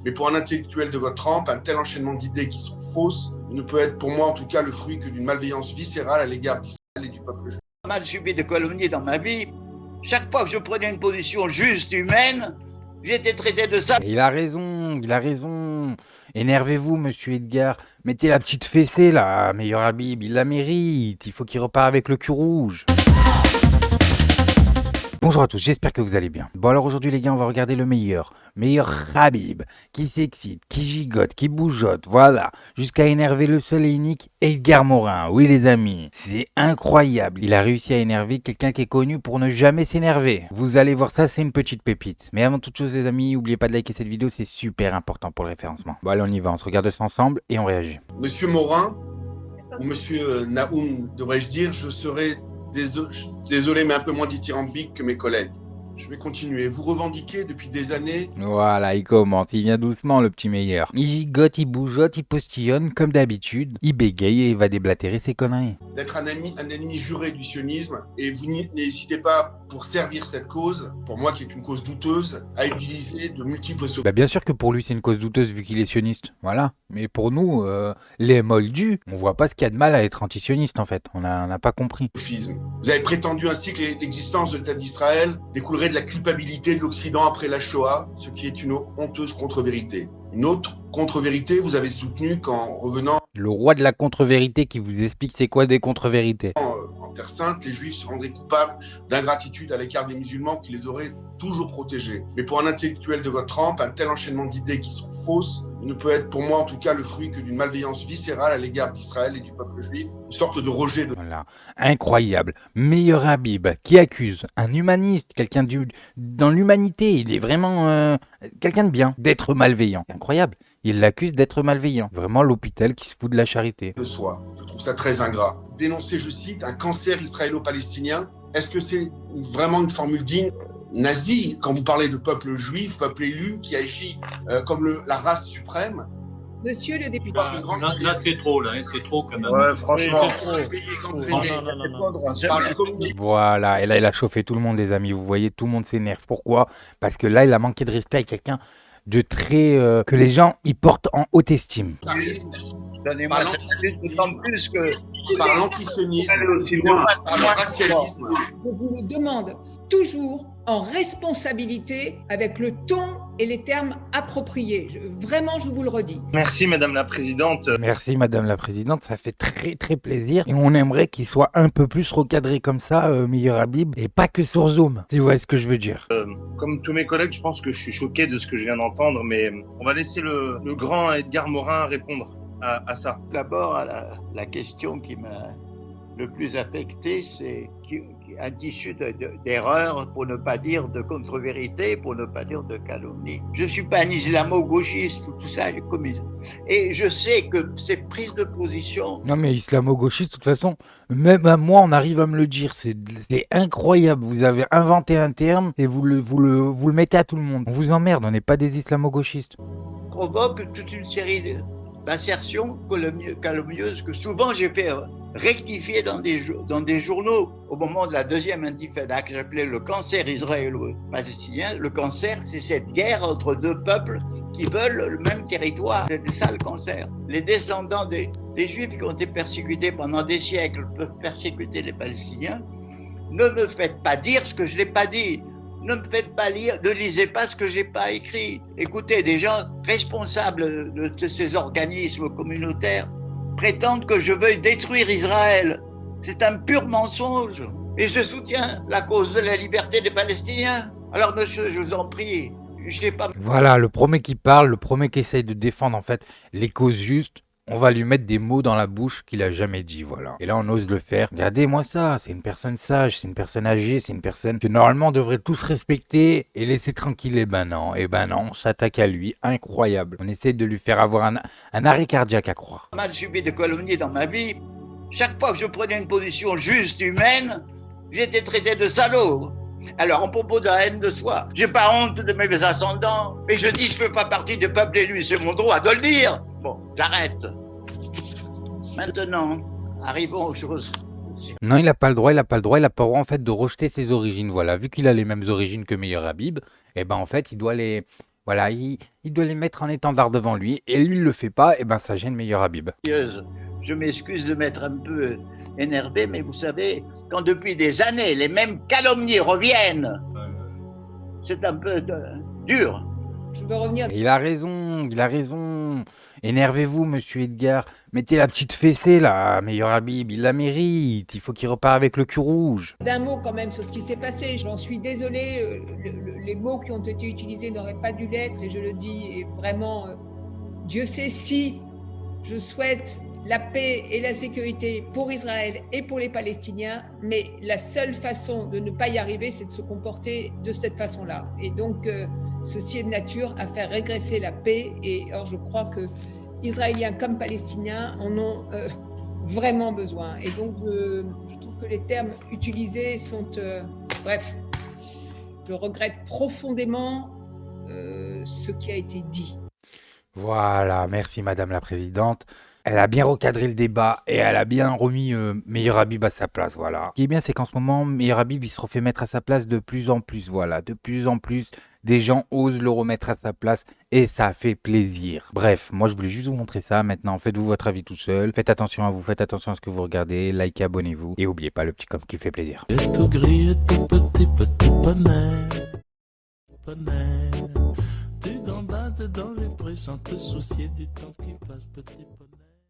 Mais pour un intellectuel de votre trempe, un tel enchaînement d'idées qui sont fausses ne peut être pour moi en tout cas le fruit que d'une malveillance viscérale à l'égard d'Israël et du peuple juif. J'ai mal subi de calomnies dans ma vie. Chaque fois que je prenais une position juste, humaine, j'étais traité de ça. Il a raison, il a raison. Énervez-vous, monsieur Edgar. Mettez la petite fessée là, meilleur Habib, il la mérite. Il faut qu'il repart avec le cul rouge. Bonjour à tous, j'espère que vous allez bien. Bon alors aujourd'hui les gars, on va regarder le meilleur Habib, qui s'excite, qui gigote, qui bougeotte, voilà, jusqu'à énerver le seul et unique Edgar Morin. Oui les amis, c'est incroyable, il a réussi à énerver quelqu'un qui est connu pour ne jamais s'énerver. Vous allez voir ça, c'est une petite pépite. Mais avant toute chose les amis, n'oubliez pas de liker cette vidéo, c'est super important pour le référencement. Bon allez on y va, on se regarde ça ensemble et on réagit. Monsieur Morin, ou monsieur Naoum, devrais-je dire, je serai désolé, mais un peu moins dithyrambique que mes collègues. Je vais continuer. Vous revendiquez depuis des années... Voilà, il commente, il vient doucement le petit meilleur. Il gigote, il bougeotte, il postillonne comme d'habitude. Il bégaye et il va déblatérer ses conneries. D'être un ennemi juré du sionisme, et vous n'hésitez pas, pour servir cette cause, pour moi qui est une cause douteuse, à utiliser de multiples Bah bien sûr que pour lui c'est une cause douteuse vu qu'il est sioniste, voilà. Mais pour nous, les moldus, on voit pas ce qu'il y a de mal à être antisioniste en fait, on n'a pas compris. sophisme. Vous avez prétendu ainsi que l'existence de l'État d'Israël découlerait de la culpabilité de l'Occident après la Shoah, ce qui est une honteuse contre-vérité. Une autre contre-vérité, vous avez soutenu qu'en revenant Le roi de la contre-vérité qui vous explique c'est quoi des contre-vérités. en Terre Sainte, les Juifs se rendraient coupables d'ingratitude à l'égard des musulmans qui les auraient toujours protégés. Mais pour un intellectuel de votre trempe, un tel enchaînement d'idées qui sont fausses ne peut être pour moi en tout cas le fruit que d'une malveillance viscérale à l'égard d'Israël et du peuple juif, une sorte de rejet de... Voilà, incroyable. Meilleur Habib qui accuse un humaniste, quelqu'un dans l'humanité, il est vraiment quelqu'un de bien, d'être malveillant. Incroyable, il l'accuse d'être malveillant. Vraiment l'hôpital qui se fout de la charité. de soi. Je trouve ça très ingrat. Dénoncer, je cite, un cancer israélo-palestinien, est-ce que c'est vraiment une formule digne nazie quand vous parlez de peuple juif, peuple élu qui agit comme la race suprême? Monsieur le député. Là, c'est trop, là, hein, c'est trop quand même. Ouais, franchement. Voilà, et là il a chauffé tout le monde les amis, vous voyez, tout le monde s'énerve. Pourquoi? Parce que là il a manqué de respect à quelqu'un de très... que les gens ils portent en haute estime. Donnez-moi d'autant plus que Par l'antisionisme, par le racialisme. Je vous le demande toujours en responsabilité, avec le ton et les termes appropriés. Vraiment, je vous le redis. Merci Madame la Présidente. Merci Madame la Présidente, ça fait très très plaisir. Et on aimerait qu'il soit un peu plus recadré comme ça, meilleur Habib, et pas que sur Zoom, si vous voyez ce que je veux dire. Comme tous mes collègues, je pense que je suis choqué de ce que je viens d'entendre, mais on va laisser le grand Edgar Morin répondre à ça. d'abord la question qui m'a le plus affecté, c'est un tissu d'erreurs, pour ne pas dire de contre-vérité, pour ne pas dire de calomnie. Je ne suis pas un islamo-gauchiste, tout ça est commis. Et je sais que ces prises de position... Non mais islamo-gauchiste, de toute façon, même à moi on arrive à me le dire, c'est incroyable, vous avez inventé un terme et vous le mettez à tout le monde. On vous emmerde, on n'est pas des islamo-gauchistes. provoque toute une série d'insertions calomnieuses que souvent j'ai fait rectifier dans des journaux au moment de la deuxième intifada que j'appelais le cancer israélo-palestinien. Le cancer, c'est cette guerre entre deux peuples qui veulent le même territoire. C'est ça le cancer. Les descendants des Juifs qui ont été persécutés pendant des siècles peuvent persécuter les Palestiniens. Ne me faites pas dire ce que je n'ai pas dit. Ne me faites pas lire, ne lisez pas ce que je n'ai pas écrit. Écoutez, des gens responsables de ces organismes communautaires prétendent que je veuille détruire Israël. C'est un pur mensonge. Et je soutiens la cause de la liberté des Palestiniens. Alors monsieur, je vous en prie, je n'ai pas... Voilà, le premier qui parle, le premier qui essaye de défendre en fait les causes justes, on va lui mettre des mots dans la bouche qu'il a jamais dit, voilà. Et là, on ose le faire. Regardez-moi ça, c'est une personne sage, c'est une personne âgée, c'est une personne que normalement on devrait tous respecter et laisser tranquille. Et ben non, on s'attaque à lui, incroyable. On essaie de lui faire avoir un arrêt cardiaque à croire. J'ai mal subi de calomnies dans ma vie. Chaque fois que je prenais une position juste, humaine, j'étais traité de salaud. Alors, en propos de la haine de soi, j'ai pas honte de mes ascendants, mais je dis je fais pas partie du peuple élu, c'est mon droit de le dire. Bon, j'arrête. Maintenant, arrivons aux choses. Non, il n'a pas le droit, il n'a pas le droit en fait de rejeter ses origines. Voilà, vu qu'il a les mêmes origines que Meilleur Habib, et ben en fait, il doit Voilà, il doit les mettre en étendard devant lui, et lui, il le fait pas, et ben ça gêne Meilleur Habib. Je m'excuse de m'être un peu énervé, mais vous savez, quand depuis des années, les mêmes calomnies reviennent, c'est un peu dur. Je veux revenir. Il a raison, il a raison. Énervez-vous, monsieur Edgar. Mettez la petite fessée, là, Meilleur Habib, il la mérite. Il faut qu'il repart avec le cul rouge. D'un mot quand même sur ce qui s'est passé. J'en suis désolée. Les mots qui ont été utilisés n'auraient pas dû l'être, et je le dis. Et vraiment, Dieu sait si je souhaite la paix et la sécurité pour Israël et pour les Palestiniens, mais la seule façon de ne pas y arriver, c'est de se comporter de cette façon-là. Et donc, ceci est de nature à faire régresser la paix. Et alors, je crois que Israéliens comme Palestiniens en ont vraiment besoin. Et donc, je trouve que les termes utilisés sont... bref, je regrette profondément ce qui a été dit. Voilà, merci Madame la Présidente. Elle a bien recadré le débat et elle a bien remis Meilleur Habib à sa place, voilà. Ce qui est bien, c'est qu'en ce moment, Meilleur Habib, il se refait mettre à sa place de plus en plus, voilà. De plus en plus, des gens osent le remettre à sa place et ça fait plaisir. Bref, moi je voulais juste vous montrer ça. Maintenant, faites-vous votre avis tout seul. Faites attention à vous, faites attention à ce que vous regardez. Likez, abonnez-vous et n'oubliez pas le petit com qui fait plaisir. Tout gris, tout petit bonheur. Tu gambades dans les prés sans te soucier du temps qui passe, petit bonheur.